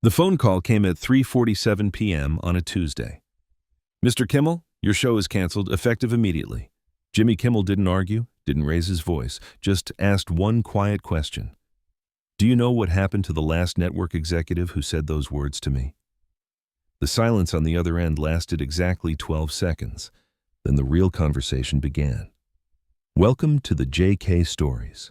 The phone call came at 3:47 p.m. on a Tuesday. "Mr. Kimmel, your show is canceled, effective immediately." Jimmy Kimmel didn't argue, didn't raise his voice, just asked one quiet question. "Do you know what happened to the last network executive who said those words to me?" The silence on the other end lasted exactly 12 seconds. Then the real conversation began. Welcome to the JK Stories.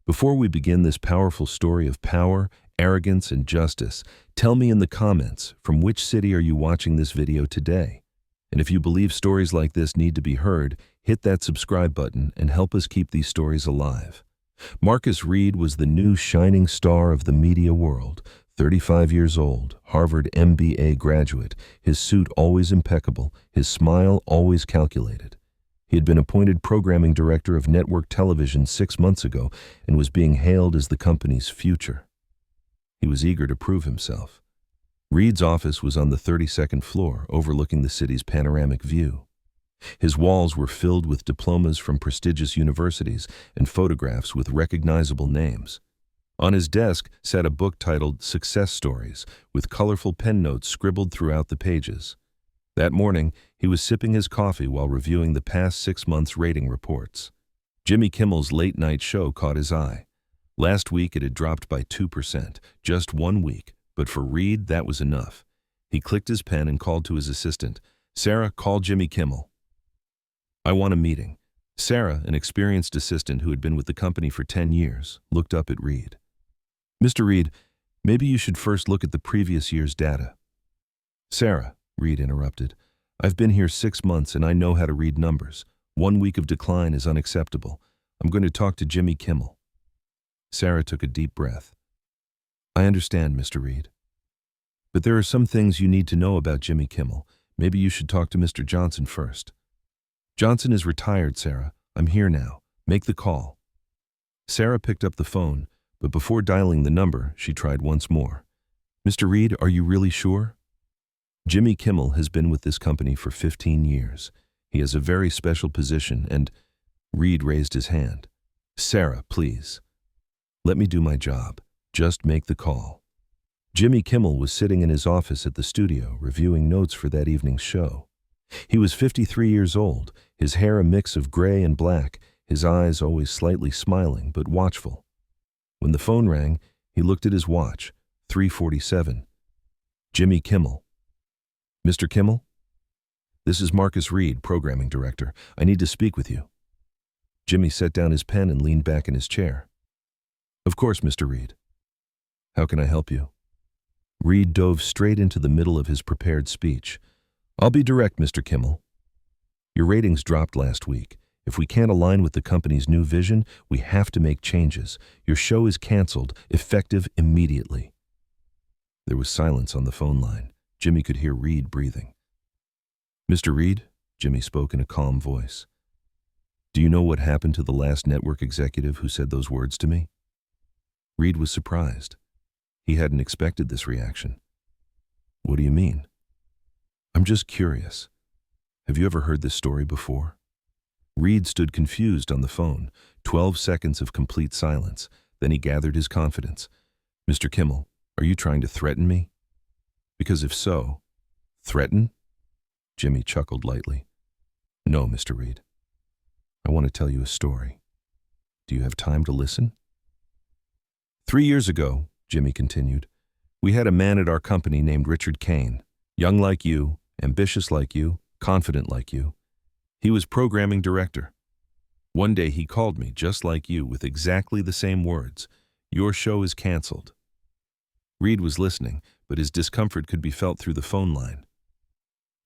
Before we begin this powerful story of power, arrogance, and justice, tell me in the comments, from which city are you watching this video today? And if you believe stories like this need to be heard, hit that subscribe button and help us keep these stories alive. Marcus Reed was the new shining star of the media world. 35 years old, Harvard MBA graduate, his suit always impeccable, his smile always calculated. He had been appointed programming director of network television 6 months ago and was being hailed as the company's future. He was eager to prove himself. Reed's office was on the 32nd floor, overlooking the city's panoramic view. His walls were filled with diplomas from prestigious universities and photographs with recognizable names. On his desk sat a book titled Success Stories, with colorful pen notes scribbled throughout the pages. That morning, he was sipping his coffee while reviewing the past 6 months' rating reports. Jimmy Kimmel's late-night show caught his eye. Last week it had dropped by 2%, just 1 week, but for Reed that was enough. He clicked his pen and called to his assistant, "Sarah, call Jimmy Kimmel." "I want a meeting." Sarah, an experienced assistant who had been with the company for 10 years, looked up at Reed. "Mr. Reed, maybe you should first look at the previous year's data." "Sarah," Reed interrupted, "I've been here 6 months and I know how to read numbers. 1 week of decline is unacceptable. I'm going to talk to Jimmy Kimmel." Sarah took a deep breath. "I understand, Mr. Reed. But there are some things you need to know about Jimmy Kimmel. Maybe you should talk to Mr. Johnson first." "Johnson is retired, Sarah. I'm here now. Make the call." Sarah picked up the phone, but before dialing the number, she tried once more. "Mr. Reed, are you really sure?" "Jimmy Kimmel has been with this company for 15 years. He has a very special position and—" Reed raised his hand. "Sarah, please. Let me do my job. Just make the call." Jimmy Kimmel was sitting in his office at the studio, reviewing notes for that evening's show. He was 53 years old, his hair a mix of gray and black, his eyes always slightly smiling but watchful. When the phone rang, he looked at his watch, 3:47. Jimmy Kimmel. "Mr. Kimmel? This is Marcus Reed, programming director. I need to speak with you." Jimmy set down his pen and leaned back in his chair. "Of course, Mr. Reed. How can I help you?" Reed dove straight into the middle of his prepared speech. "I'll be direct, Mr. Kimmel. Your ratings dropped last week. If we can't align with the company's new vision, we have to make changes. Your show is canceled, effective immediately." There was silence on the phone line. Jimmy could hear Reed breathing. "Mr. Reed," Jimmy spoke in a calm voice, "do you know what happened to the last network executive who said those words to me?" Reed was surprised. He hadn't expected this reaction. "What do you mean?" "I'm just curious. Have you ever heard this story before?" Reed stood confused on the phone. 12 seconds of complete silence. Then he gathered his confidence. "Mr. Kimmel, are you trying to threaten me? Because if so—" "Threaten?" Jimmy chuckled lightly. "No, Mr. Reed. I want to tell you a story. Do you have time to listen?" 3 years ago, Jimmy continued, we had a man at our company named Richard Kane, young like you, ambitious like you, confident like you. He was programming director. One day he called me, just like you, with exactly the same words. "Your show is canceled." Reed was listening, but his discomfort could be felt through the phone line.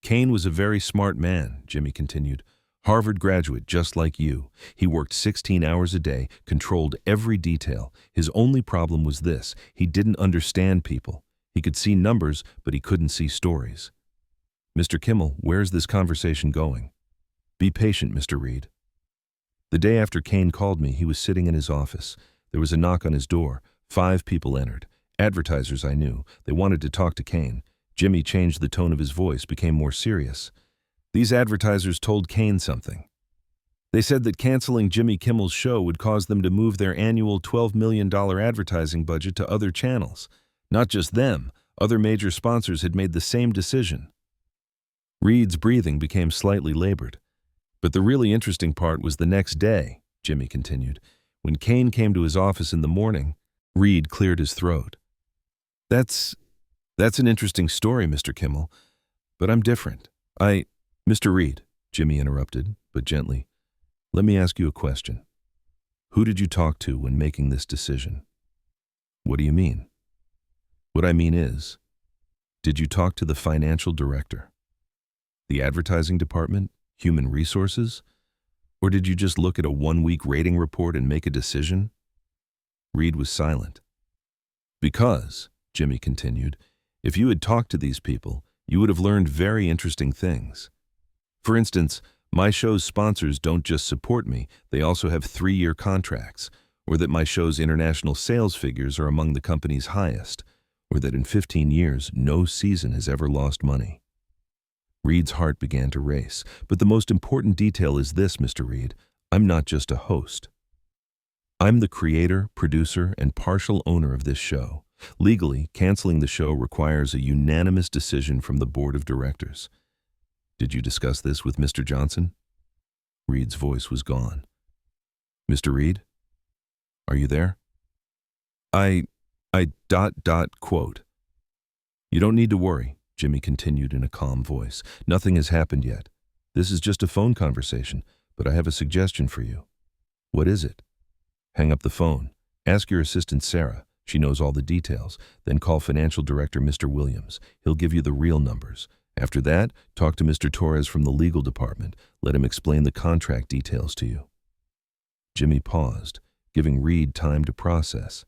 "Kane was a very smart man," Jimmy continued. "Harvard graduate just like you. He worked 16 hours a day, controlled every detail. His only problem was this: he didn't understand people. He could see numbers, but he couldn't see stories." "Mr. Kimmel, where's this conversation going?" "Be patient, Mr. Reed." The day after Kane called me, he was sitting in his office. There was a knock on his door. 5 people entered. Advertisers I knew. They wanted to talk to Kane. Jimmy changed the tone of his voice, became more serious. These advertisers told Kane something. They said that canceling Jimmy Kimmel's show would cause them to move their annual $12 million advertising budget to other channels. Not just them, Other major sponsors had made the same decision. Reed's breathing became slightly labored. But the really interesting part was the next day, Jimmy continued. When Kane came to his office in the morning, Reed cleared his throat. That's an interesting story, Mr. Kimmel, but I'm different. Mr. Reed, Jimmy interrupted, but gently. Let me ask you a question. Who did you talk to when making this decision? What do you mean? What I mean is, did you talk to the financial director, the advertising department, human resources, or did you just look at a one-week rating report and make a decision? Reed was silent. Because, Jimmy continued, if you had talked to these people, you would have learned very interesting things. For instance, my show's sponsors don't just support me, they also have 3-year contracts, or that my show's international sales figures are among the company's highest, or that in 15 years, no season has ever lost money. Reed's heart began to race, but the most important detail is this, Mr. Reed. I'm not just a host. I'm the creator, producer, and partial owner of this show. Legally, canceling the show requires a unanimous decision from the board of directors. Did you discuss this with Mr. Johnson? Reed's voice was gone. Mr. Reed? Are you there? Quote. You don't need to worry, Jimmy continued in a calm voice. Nothing has happened yet. This is just a phone conversation, but I have a suggestion for you. What is it? Hang up the phone. Ask your assistant Sarah. She knows all the details. Then call financial director Mr. Williams. He'll give you the real numbers. After that, talk to Mr. Torres from the legal department. Let him explain the contract details to you. Jimmy paused, giving Reed time to process.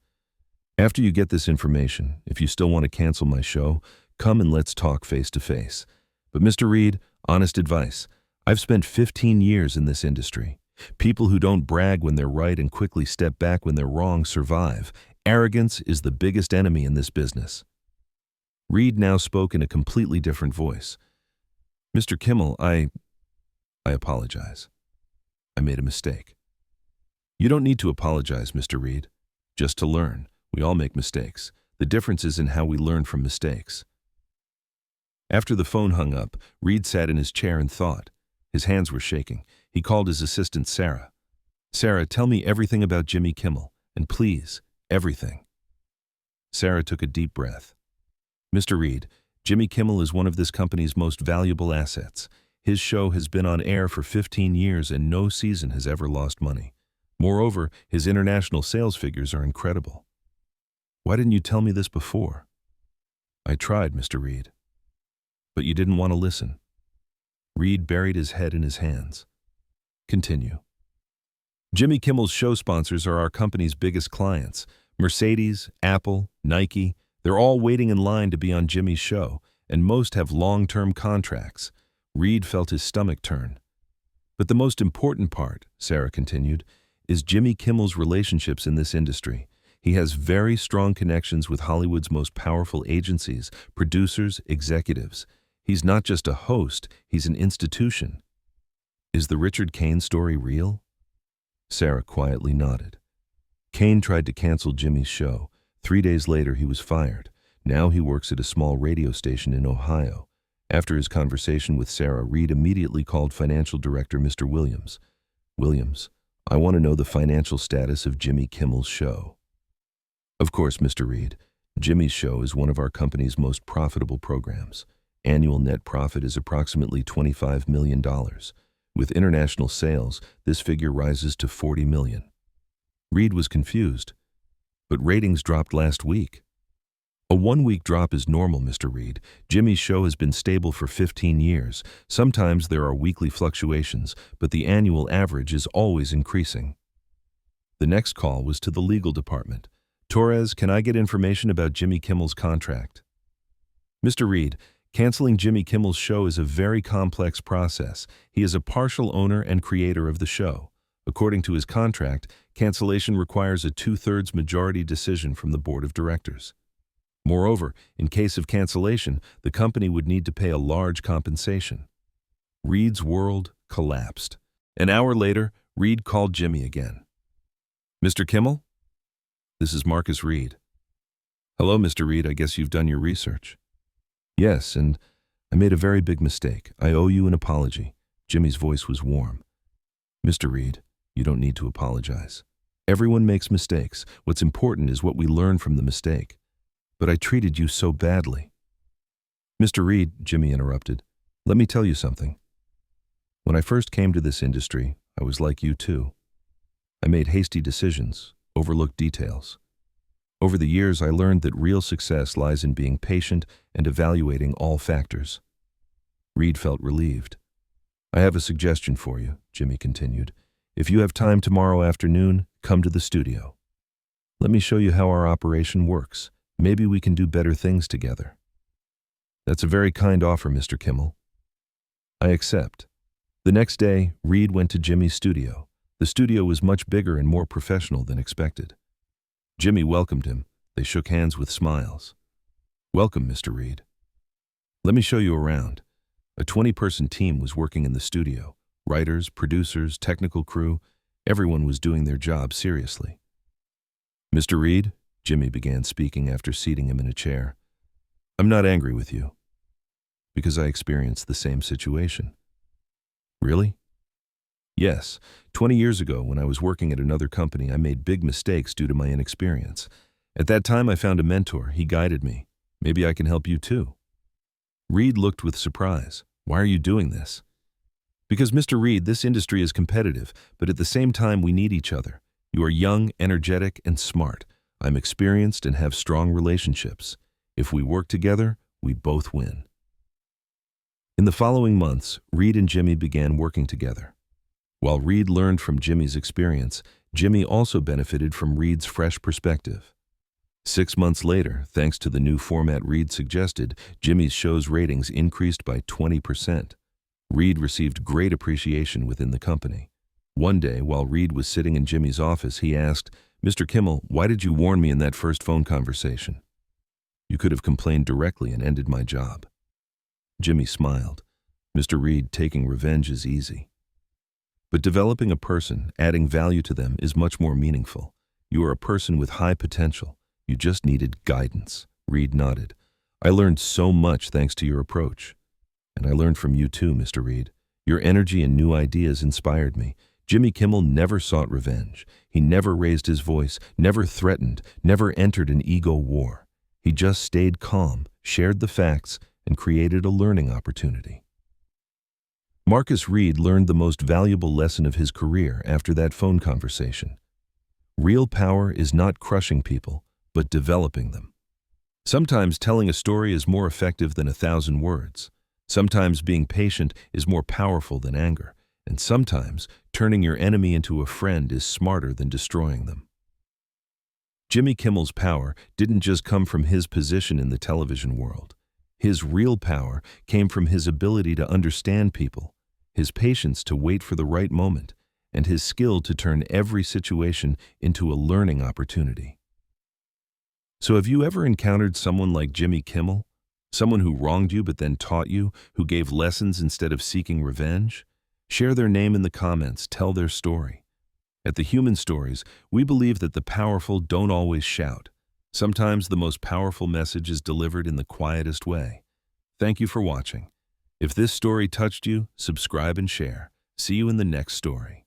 After you get this information, if you still want to cancel my show, come and let's talk face to face. But Mr. Reed, honest advice. I've spent 15 years in this industry. People who don't brag when they're right and quickly step back when they're wrong survive. Arrogance is the biggest enemy in this business. Reed now spoke in a completely different voice. Mr. Kimmel, I apologize. I made a mistake. You don't need to apologize, Mr. Reed. Just to learn. We all make mistakes. The difference is in how we learn from mistakes. After the phone hung up, Reed sat in his chair and thought. His hands were shaking. He called his assistant Sarah. Sarah, tell me everything about Jimmy Kimmel, and please, everything. Sarah took a deep breath. Mr. Reed, Jimmy Kimmel is one of this company's most valuable assets. His show has been on air for 15 years and no season has ever lost money. Moreover, his international sales figures are incredible. Why didn't you tell me this before? I tried, Mr. Reed. But you didn't want to listen. Reed buried his head in his hands. Continue. Jimmy Kimmel's show sponsors are our company's biggest clients. Mercedes, Apple, Nike, they're all waiting in line to be on Jimmy's show, and most have long-term contracts. Reed felt his stomach turn. But the most important part, Sarah continued, is Jimmy Kimmel's relationships in this industry. He has very strong connections with Hollywood's most powerful agencies, producers, executives. He's not just a host, he's an institution. Is the Richard Kane story real? Sarah quietly nodded. Kane tried to cancel Jimmy's show. 3 days later, he was fired. Now he works at a small radio station in Ohio. After his conversation with Sarah, Reed immediately called financial director Mr. Williams. Williams, I want to know the financial status of Jimmy Kimmel's show. Of course, Mr. Reed. Jimmy's show is one of our company's most profitable programs. Annual net profit is approximately $25 million. With international sales, this figure rises to $40 million. Reed was confused. But ratings dropped last week. A one-week drop is normal, Mr. Reed. Jimmy's show has been stable for 15 years. Sometimes there are weekly fluctuations, but the annual average is always increasing. The next call was to the legal department. Torres, can I get information about Jimmy Kimmel's contract? Mr. Reed, canceling Jimmy Kimmel's show is a very complex process. He is a partial owner and creator of the show. According to his contract, cancellation requires a 2/3 majority decision from the board of directors. Moreover, in case of cancellation, the company would need to pay a large compensation. Reed's world collapsed. An hour later, Reed called Jimmy again. Mr. Kimmel? This is Marcus Reed. Hello, Mr. Reed. I guess you've done your research. Yes, and I made a very big mistake. I owe you an apology. Jimmy's voice was warm. Mr. Reed, you don't need to apologize. Everyone makes mistakes. What's important is what we learn from the mistake. But I treated you so badly. Mr. Reed, Jimmy interrupted, let me tell you something. When I first came to this industry, I was like you too. I made hasty decisions, overlooked details. Over the years, I learned that real success lies in being patient and evaluating all factors. Reed felt relieved. I have a suggestion for you, Jimmy continued. If you have time tomorrow afternoon, come to the studio. Let me show you how our operation works. Maybe we can do better things together. That's a very kind offer, Mr. Kimmel. I accept. The next day, Reed went to Jimmy's studio. The studio was much bigger and more professional than expected. Jimmy welcomed him. They shook hands with smiles. Welcome, Mr. Reed. Let me show you around. A 20-person team was working in the studio. Writers, producers, technical crew, everyone was doing their job seriously. Mr. Reed, Jimmy began speaking after seating him in a chair. I'm not angry with you, because I experienced the same situation. Really? Yes, 20 years ago when I was working at another company, I made big mistakes due to my inexperience. At that time, I found a mentor. He guided me. Maybe I can help you too. Reed looked with surprise. Why are you doing this? Because, Mr. Reed, this industry is competitive, but at the same time, we need each other. You are young, energetic, and smart. I'm experienced and have strong relationships. If we work together, we both win. In the following months, Reed and Jimmy began working together. While Reed learned from Jimmy's experience, Jimmy also benefited from Reed's fresh perspective. 6 months later, thanks to the new format Reed suggested, Jimmy's show's ratings increased by 20%. Reed received great appreciation within the company. One day, while Reed was sitting in Jimmy's office, he asked, Mr. Kimmel, why did you warn me in that first phone conversation? You could have complained directly and ended my job. Jimmy smiled. Mr. Reed, taking revenge is easy. But developing a person, adding value to them, is much more meaningful. You are a person with high potential. You just needed guidance. Reed nodded. I learned so much thanks to your approach. And I learned from you too, Mr. Reed. Your energy and new ideas inspired me. Jimmy Kimmel never sought revenge. He never raised his voice, never threatened, never entered an ego war. He just stayed calm, shared the facts, and created a learning opportunity. Marcus Reed learned the most valuable lesson of his career after that phone conversation. Real power is not crushing people, but developing them. Sometimes telling a story is more effective than 1,000 words. Sometimes being patient is more powerful than anger. And sometimes turning your enemy into a friend is smarter than destroying them. Jimmy Kimmel's power didn't just come from his position in the television world. His real power came from his ability to understand people, his patience to wait for the right moment, and his skill to turn every situation into a learning opportunity. So have you ever encountered someone like Jimmy Kimmel? Someone who wronged you but then taught you, who gave lessons instead of seeking revenge? Share their name in the comments, tell their story. At The Human Stories, we believe that the powerful don't always shout. Sometimes the most powerful message is delivered in the quietest way. Thank you for watching. If this story touched you, subscribe and share. See you in the next story.